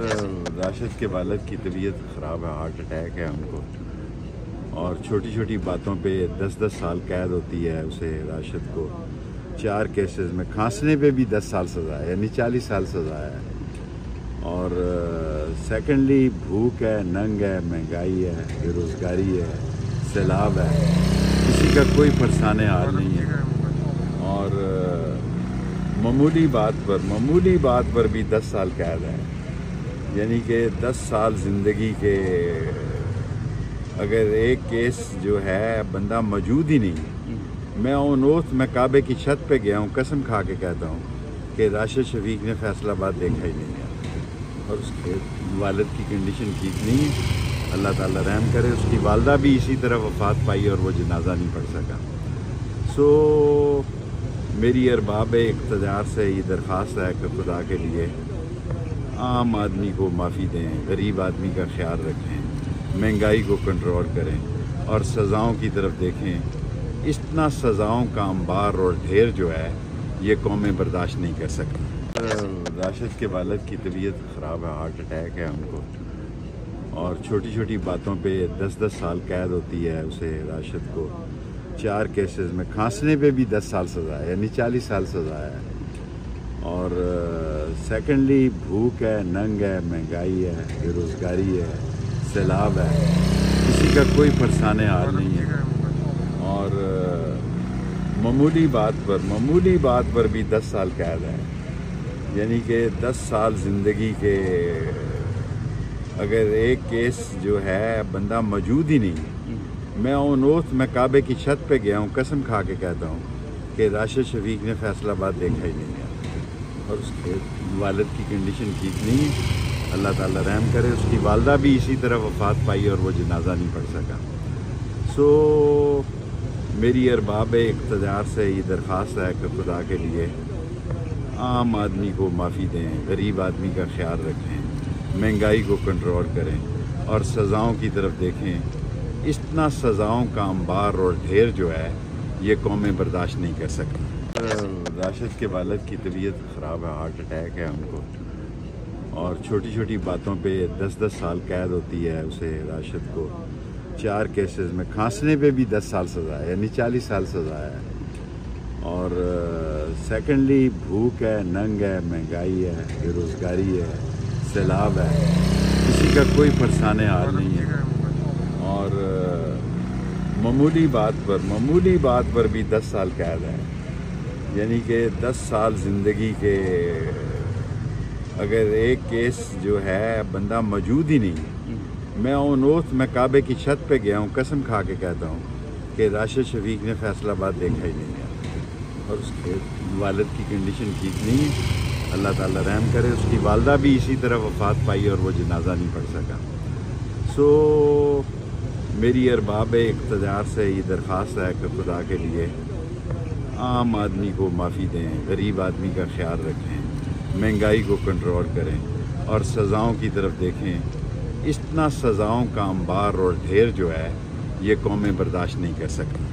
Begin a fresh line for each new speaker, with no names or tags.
راشد کے والد کی طبیعت خراب ہے، ہارٹ اٹیک ہے ان کو، اور چھوٹی چھوٹی باتوں پہ 10 سال قید ہوتی ہے اسے راشد کو۔ 4 کیسز میں کھانسنے پہ بھی 10 سال سزا ہے، یعنی 40 سال سزا ہے۔ اور سیکنڈلی بھوک ہے، ننگ ہے، مہنگائی ہے، بے روزگاری ہے، سیلاب ہے، کسی کا کوئی پرسان حال نہیں ہے۔ اور معمولی بات پر بھی 10 سال قید ہے، یعنی کہ 10 سال زندگی کے، اگر ایک کیس جو ہے بندہ موجود ہی نہیں۔ میں آن اوتھ میں کعبے کی چھت پہ گیا ہوں، قسم کھا کے کہتا ہوں کہ راشد شفیق نے فیصل آباد دیکھا ہی نہیں ہے، اور اس کے والد کی کنڈیشن ٹھیک نہیں ہے۔ اللہ تعالیٰ رحم کرے۔ اس کی والدہ بھی اسی طرح وفات پائی اور وہ جنازہ نہیں پڑھ سکا۔ سو میری ارباب اقتدار سے یہ درخواست ہے کہ خدا کے لیے عام آدمی کو معافی دیں، غریب آدمی کا خیال رکھیں، مہنگائی کو کنٹرول کریں، اور سزاؤں کی طرف دیکھیں۔ اتنا سزاؤں کا انبار اور ڈھیر جو ہے یہ قومیں برداشت نہیں کر سکتی۔ راشد کے والد کی طبیعت خراب ہے، ہارٹ اٹیک ہے ان کو، اور چھوٹی چھوٹی باتوں پہ 10 سال قید ہوتی ہے اسے راشد کو۔ 4 کیسز میں کھانسنے پہ بھی 10 سال سزا ہے، یعنی 40 سال سزا ہے۔ اور سیکنڈلی بھوک ہے، ننگ ہے، مہنگائی ہے، بے روزگاری ہے، سیلاب ہے، کسی کا کوئی پرسان حال نہیں ہے۔ اور معمولی بات پر بھی 10 سال قید ہے، یعنی کہ 10 سال زندگی کے، اگر ایک کیس جو ہے بندہ موجود ہی نہیں۔ میں آن اوتھ میں کعبے کی چھت پہ گیا ہوں، قسم کھا کے کہتا ہوں کہ راشد شفیق نے فیصل آباد دیکھا ہی نہیں ہے، اور اس کے والد کی کنڈیشن ٹھیک نہیں ہے۔ اللہ تعالیٰ رحم کرے۔ اس کی والدہ بھی اسی طرح وفات پائی اور وہ جنازہ نہیں پڑھ سکا۔ سو میری ارباب اقتدار سے یہ درخواست ہے کہ خدا کے لیے عام آدمی کو معافی دیں، غریب آدمی کا خیال رکھیں، مہنگائی کو کنٹرول کریں، اور سزاؤں کی طرف دیکھیں۔ اتنا سزاؤں کا انبار اور ڈھیر جو ہے یہ قومیں برداشت نہیں کر سکتی۔ راشد کے والد کی طبیعت خراب ہے، ہارٹ اٹیک ہے ان کو، اور چھوٹی چھوٹی باتوں پہ 10 سال قید ہوتی ہے اسے راشد کو۔ 4 کیسز میں کھانسنے پہ بھی 10 سال سزا ہے، یعنی 40 سال سزا ہے۔ اور سیکنڈلی بھوک ہے، ننگ ہے، مہنگائی ہے، بے روزگاری ہے، سیلاب ہے، کسی کا کوئی پرسان حال نہیں ہے۔ اور معمولی بات پر بھی 10 سال قید ہے، یعنی کہ 10 سال زندگی کے، اگر ایک کیس جو ہے بندہ موجود ہی نہیں۔ میں آن اوتھ میں کعبے کی چھت پہ گیا ہوں، قسم کھا کے کہتا ہوں کہ راشد شفیق نے فیصل آباد دیکھا ہی نہیں ہے، اور اس کے والد کی کنڈیشن ٹھیک نہیں ہے۔ اللہ تعالیٰ رحم کرے۔ اس کی والدہ بھی اسی طرح وفات پائی اور وہ جنازہ نہیں پڑھ سکا۔ سو میری ارباب اقتدار سے یہ درخواست ہے کہ خدا کے لیے عام آدمی کو معافی دیں، غریب آدمی کا خیال رکھیں، مہنگائی کو کنٹرول کریں، اور سزاؤں کی طرف دیکھیں۔ اتنا سزاؤں کا انبار اور ڈھیر جو ہے یہ قومیں برداشت نہیں کر سکتی۔